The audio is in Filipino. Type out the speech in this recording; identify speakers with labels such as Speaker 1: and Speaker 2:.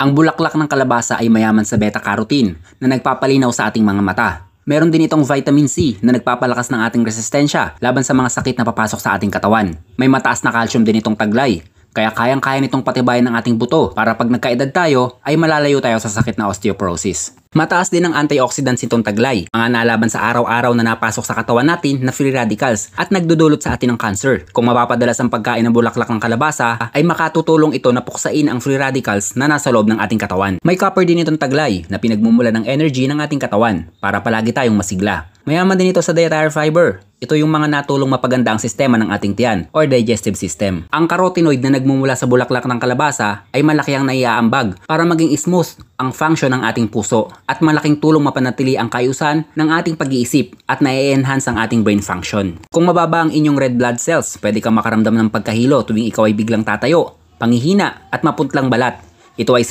Speaker 1: Ang bulaklak ng kalabasa ay mayaman sa beta-carotene na nagpapalinaw sa ating mga mata. Meron din itong vitamin C na nagpapalakas ng ating resistensya laban sa mga sakit na papasok sa ating katawan. May mataas na calcium din itong taglay, kaya kayang-kaya nitong patibayan ng ating buto para pag nagkaedad tayo ay malalayo tayo sa sakit na osteoporosis. Mataas din ang antioxidants itong taglay, mga nalaban sa araw-araw na napasok sa katawan natin na free radicals at nagdudulot sa atin ng cancer. Kung mapapadalas ang pagkain ng bulaklak ng kalabasa, ay makatutulong ito na puksain ang free radicals na nasa loob ng ating katawan. May copper din itong taglay na pinagmumula ng energy ng ating katawan para palagi tayong masigla. Mayaman din ito sa dietary fiber. Ito yung mga natulong mapaganda ang sistema ng ating tiyan or digestive system. Ang carotenoid na nagmumula sa bulaklak ng kalabasa ay malaki ang naiaambag para maging smooth ang function ng ating puso at malaking tulong mapanatili ang kaayusan ng ating pag-iisip at na-enhance ang ating brain function. Kung mababa ang inyong red blood cells, pwede kang makaramdam ng pagkahilo tuwing ikaw ay biglang tatayo, panghihina at mapuntlang balat. Ito ay